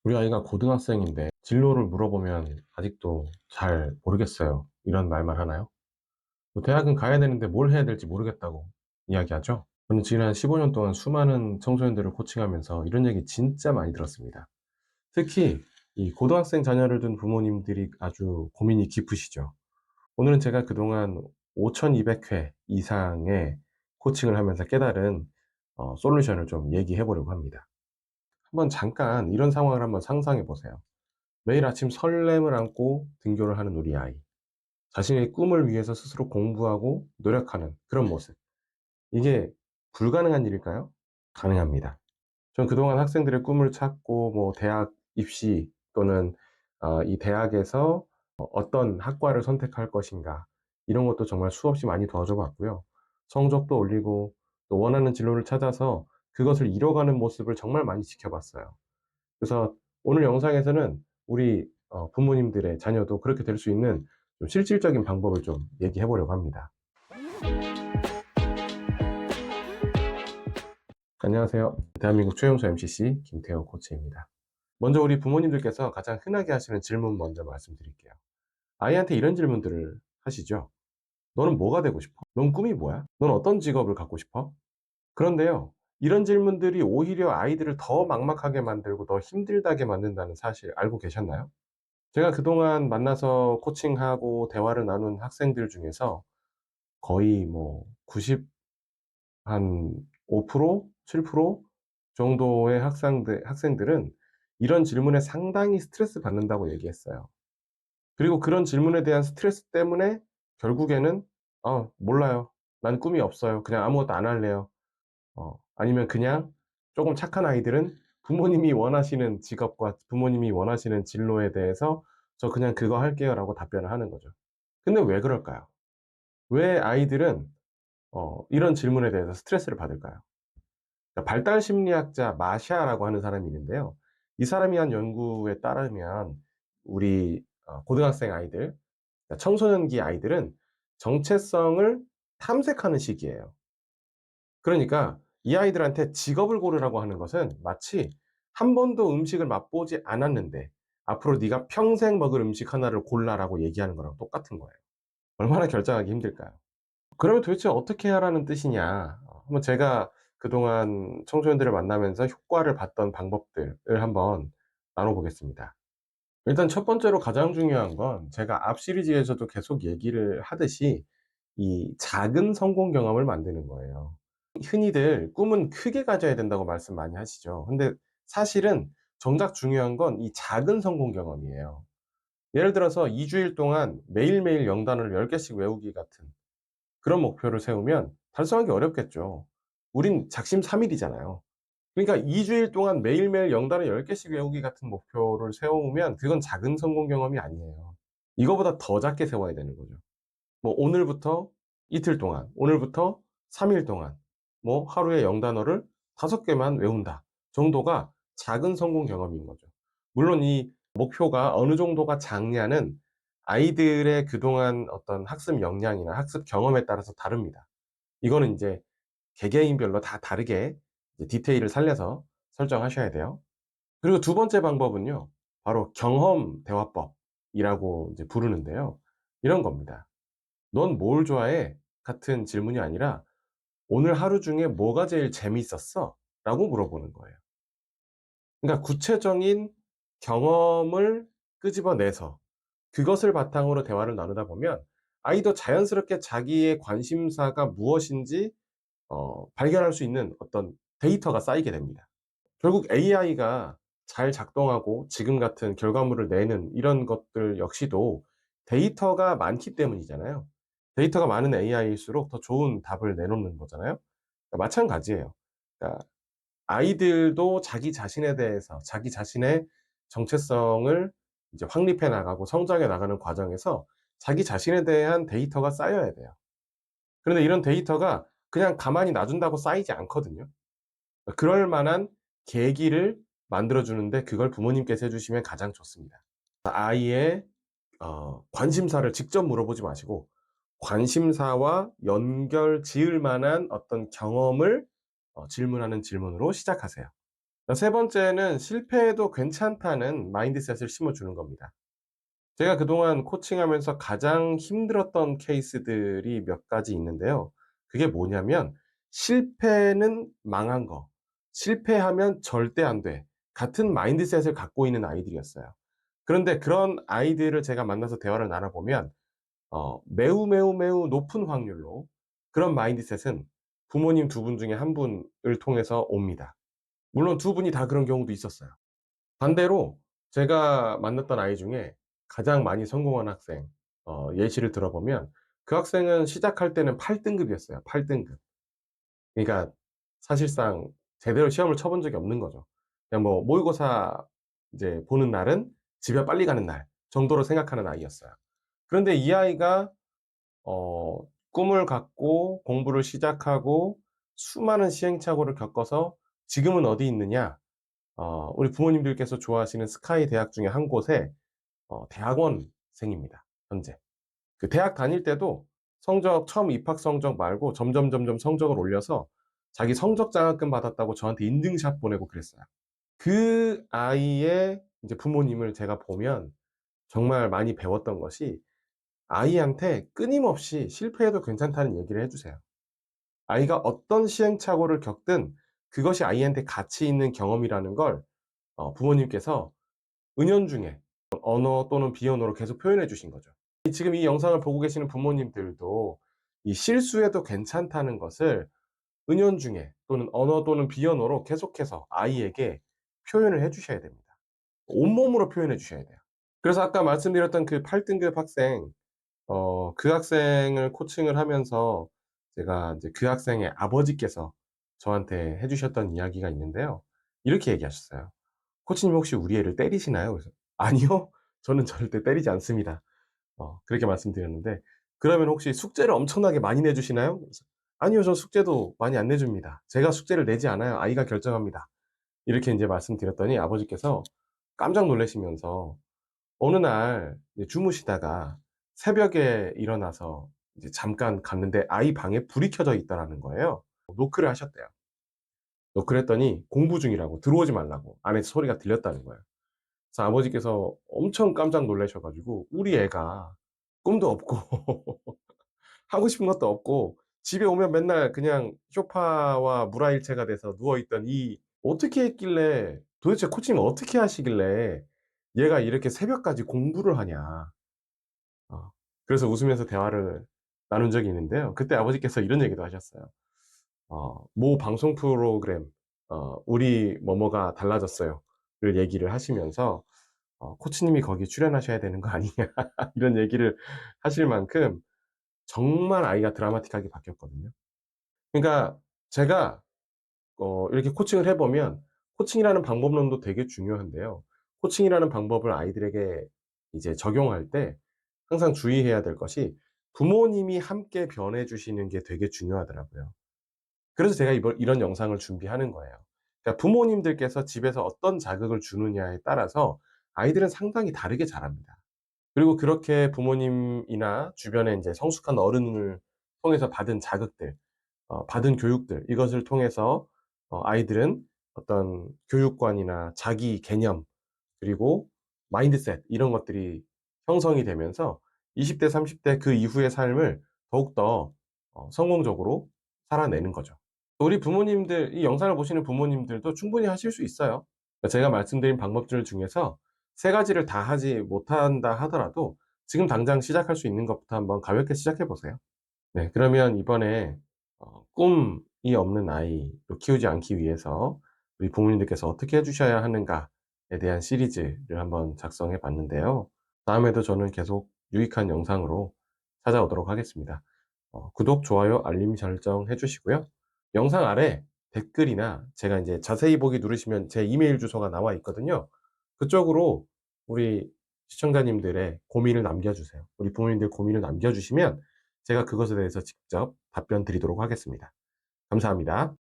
우리 아이가 고등학생인데 진로를 물어보면 아직도 잘 모르겠어요. 이런 말만 하나요? 뭐 대학은 가야 되는데 뭘 해야 될지 모르겠다고 이야기하죠. 저는 지난 15년 동안 수많은 청소년들을 코칭하면서 이런 얘기 진짜 많이 들었습니다. 특히 이 고등학생 자녀를 둔 부모님들이 아주 고민이 깊으시죠. 오늘은 제가 그동안 5200회 이상의 코칭을 하면서 깨달은 솔루션을 좀 얘기해 보려고 합니다. 한번 잠깐 이런 상황을 한번 상상해 보세요. 매일 아침 설렘을 안고 등교를 하는 우리 아이. 자신의 꿈을 위해서 스스로 공부하고 노력하는 그런 모습. 이게 불가능한 일일까요? 가능합니다. 전 그동안 학생들의 꿈을 찾고 뭐 대학 입시 또는 이 대학에서 어떤 학과를 선택할 것인가 이런 것도 정말 수없이 많이 도와줘 봤고요. 성적도 올리고 또 원하는 진로를 찾아서 그것을 이뤄가는 모습을 정말 많이 지켜봤어요. 그래서 오늘 영상에서는 우리 부모님들의 자녀도 그렇게 될 수 있는 좀 실질적인 방법을 좀 얘기해 보려고 합니다. 안녕하세요. 대한민국 최용수 MCC 김태호 코치입니다. 먼저 우리 부모님들께서 가장 흔하게 하시는 질문 먼저 말씀드릴게요. 아이한테 이런 질문들을 하시죠. 너는 뭐가 되고 싶어? 넌 꿈이 뭐야? 넌 어떤 직업을 갖고 싶어? 그런데요, 이런 질문들이 오히려 아이들을 더 막막하게 만들고 더 힘들다게 만든다는 사실 알고 계셨나요? 제가 그동안 만나서 코칭하고 대화를 나눈 학생들 중에서 거의 뭐 90, 한 5%, 7% 정도의 학생들은 이런 질문에 상당히 스트레스 받는다고 얘기했어요. 그리고 그런 질문에 대한 스트레스 때문에 결국에는, 몰라요. 난 꿈이 없어요. 그냥 아무것도 안 할래요. 아니면 그냥 조금 착한 아이들은 부모님이 원하시는 직업과 부모님이 원하시는 진로에 대해서 저 그냥 그거 할게요 라고 답변을 하는 거죠. 근데 왜 그럴까요? 왜 아이들은 이런 질문에 대해서 스트레스를 받을까요? 그러니까 발달 심리학자 마샤라고 하는 사람이 있는데요. 이 사람이 한 연구에 따르면 우리 고등학생 아이들, 그러니까 청소년기 아이들은 정체성을 탐색하는 시기예요. 그러니까 이 아이들한테 직업을 고르라고 하는 것은 마치 한 번도 음식을 맛보지 않았는데 앞으로 네가 평생 먹을 음식 하나를 골라라고 얘기하는 거랑 똑같은 거예요. 얼마나 결정하기 힘들까요? 그러면 도대체 어떻게 하라는 뜻이냐? 한번 제가 그동안 청소년들을 만나면서 효과를 봤던 방법들을 한번 나눠보겠습니다. 일단 첫 번째로 가장 중요한 건 제가 앞 시리즈에서도 계속 얘기를 하듯이 이 작은 성공 경험을 만드는 거예요. 흔히들 꿈은 크게 가져야 된다고 말씀 많이 하시죠. 근데 사실은 정작 중요한 건 이 작은 성공 경험이에요. 예를 들어서 2주일 동안 매일매일 영단어를 10개씩 외우기 같은 그런 목표를 세우면 달성하기 어렵겠죠. 우린 작심삼일이잖아요. 그러니까 2주일 동안 매일매일 영단어 10개씩 외우기 같은 목표를 세우면 그건 작은 성공 경험이 아니에요. 이거보다 더 작게 세워야 되는 거죠. 뭐 오늘부터 이틀 동안, 오늘부터 3일 동안, 뭐 하루에 영단어를 5개만 외운다 정도가 작은 성공 경험인 거죠. 물론 이 목표가 어느 정도가 작냐는 아이들의 그동안 어떤 학습 역량이나 학습 경험에 따라서 다릅니다. 이거는 이제 개개인별로 다 다르게 이제 디테일을 살려서 설정하셔야 돼요. 그리고 두 번째 방법은요, 바로 경험 대화법이라고 이제 부르는데요. 이런 겁니다. "넌 뭘 좋아해?" 같은 질문이 아니라 "오늘 하루 중에 뭐가 제일 재밌었어?" 라고 물어보는 거예요. 그러니까 구체적인 경험을 끄집어내서 그것을 바탕으로 대화를 나누다 보면 아이도 자연스럽게 자기의 관심사가 무엇인지 발견할 수 있는 어떤 데이터가 쌓이게 됩니다. 결국 AI가 잘 작동하고 지금 같은 결과물을 내는 이런 것들 역시도 데이터가 많기 때문이잖아요. 데이터가 많은 AI일수록 더 좋은 답을 내놓는 거잖아요. 그러니까 마찬가지예요. 그러니까 아이들도 자기 자신에 대해서 자기 자신의 정체성을 이제 확립해 나가고 성장해 나가는 과정에서 자기 자신에 대한 데이터가 쌓여야 돼요. 그런데 이런 데이터가 그냥 가만히 놔둔다고 쌓이지 않거든요. 그럴 만한 계기를 만들어 주는데 그걸 부모님께서 해 주시면 가장 좋습니다. 아이의 관심사를 직접 물어보지 마시고 관심사와 연결 지을 만한 어떤 경험을 질문하는 질문으로 시작하세요. 세 번째는 실패해도 괜찮다는 마인드셋을 심어주는 겁니다. 제가 그동안 코칭하면서 가장 힘들었던 케이스들이 몇 가지 있는데요. 그게 뭐냐면 실패는 망한 거, 실패하면 절대 안 돼, 같은 마인드셋을 갖고 있는 아이들이었어요. 그런데 그런 아이들을 제가 만나서 대화를 나눠 보면 매우, 매우, 매우 높은 확률로 그런 마인드셋은 부모님 두 분 중에 한 분을 통해서 옵니다. 물론 두 분이 다 그런 경우도 있었어요. 반대로 제가 만났던 아이 중에 가장 많이 성공한 학생, 예시를 들어보면 그 학생은 시작할 때는 8 등급이었어요. 8 등급. 그러니까 사실상 제대로 시험을 쳐본 적이 없는 거죠. 그냥 뭐 모의고사 이제 보는 날은 집에 빨리 가는 날 정도로 생각하는 아이였어요. 그런데 이 아이가 어 꿈을 갖고 공부를 시작하고 수많은 시행착오를 겪어서 지금은 어디 있느냐? 우리 부모님들께서 좋아하시는 스카이 대학 중에 한 곳에 대학원생입니다, 현재. 그 대학 다닐 때도 성적 처음 입학 성적 말고 점점 성적을 올려서 자기 성적 장학금 받았다고 저한테 인증샷 보내고 그랬어요. 그 아이의 이제 부모님을 제가 보면 정말 많이 배웠던 것이 아이한테 끊임없이 실패해도 괜찮다는 얘기를 해 주세요. 아이가 어떤 시행착오를 겪든 그것이 아이한테 가치 있는 경험이라는 걸 부모님께서 은연중에 언어 또는 비언어로 계속 표현해 주신 거죠. 지금 이 영상을 보고 계시는 부모님들도 이 실수해도 괜찮다는 것을 은연중에 또는 언어 또는 비언어로 계속해서 아이에게 표현을 해 주셔야 됩니다. 온몸으로 표현해 주셔야 돼요. 그래서 아까 말씀드렸던 그 8 등급 학생, 그 학생을 코칭을 하면서 제가 이제 그 학생의 아버지께서 저한테 해 주셨던 이야기가 있는데요. 이렇게 얘기하셨어요. "코치님 혹시 우리 애를 때리시나요?" 그래서 "아니요. 저는 절대 때리지 않습니다." 그렇게 말씀드렸는데 "그러면 혹시 숙제를 엄청나게 많이 내 주시나요?" 그래서 "아니요. 저 숙제도 많이 안 내 줍니다. 제가 숙제를 내지 않아요. 아이가 결정합니다." 이렇게 인제 말씀드렸더니 아버지께서 깜짝 놀라시면서 어느 날 이제 주무시다가 새벽에 일어나서 이제 잠깐 갔는데 아이 방에 불이 켜져 있다라는 거예요. 노크를 하셨대요. 노크를 했더니 공부 중이라고, 들어오지 말라고 안에서 소리가 들렸다는 거예요. 그래서 아버지께서 엄청 깜짝 놀라셔 가지고 우리 애가 꿈도 없고 하고 싶은 것도 없고 집에 오면 맨날 그냥 소파와 물화일체가 돼서 누워 있던 이 어떻게 했길래, 도대체 코칭을 어떻게 하시길래 얘가 이렇게 새벽까지 공부를 하냐. 그래서 웃으면서 대화를 나눈 적이 있는데요. 그때 아버지께서 이런 얘기도 하셨어요. 모 방송 프로그램 "우리 뭐뭐가 달라졌어요."를 얘기를 하시면서 "코치님이 거기 출연하셔야 되는 거 아니냐." 이런 얘기를 하실 만큼 정말 아이가 드라마틱하게 바뀌었거든요. 그러니까 제가 이렇게 코칭을 해 보면 코칭이라는 방법론도 되게 중요한데요. 코칭이라는 방법을 아이들에게 이제 적용할 때 항상 주의해야 될 것이 부모님이 함께 변해 주시는 게 되게 중요하더라고요. 그래서 제가 이런 영상을 준비하는 거예요. 그러니까 부모님들께서 집에서 어떤 자극을 주느냐에 따라서 아이들은 상당히 다르게 자랍니다. 그리고 그렇게 부모님이나 주변에 인제 성숙한 어른을 통해서 받은 자극들, 받은 교육들, 이것을 통해서 아이들은 어떤 교육관이나 자기 개념 그리고 마인드셋 이런 것들이 형성이 되면서 20대 30대 그 이후의 삶을 더욱더 성공적으로 살아내는 거죠. 우리 부모님들, 이 영상을 보시는 부모님들도 충분히 하실 수 있어요. 제가 말씀드린 방법들 중에서 세 가지를 다 하지 못한다 하더라도 지금 당장 시작할 수 있는 것부터 한번 가볍게 시작해 보세요. 네. 그러면 이번에 꿈이 없는 아이로 키우지 않기 위해서 우리 부모님들께서 어떻게 해 주셔야 하는가에 대한 시리즈를 한번 작성해 봤는데요. 다음에도 저는 계속 유익한 영상으로 찾아오도록 하겠습니다. 구독, 좋아요, 알림 설정해 주시고요. 영상 아래 댓글이나 제가 인제 자세히 보기 누르시면 제 이메일 주소가 나와 있거든요. 그쪽으로 우리 시청자님들의 고민을 남겨 주세요. 우리 부모님들 고민을 남겨 주시면 제가 그것에 대해서 직접 답변 드리도록 하겠습니다. 감사합니다.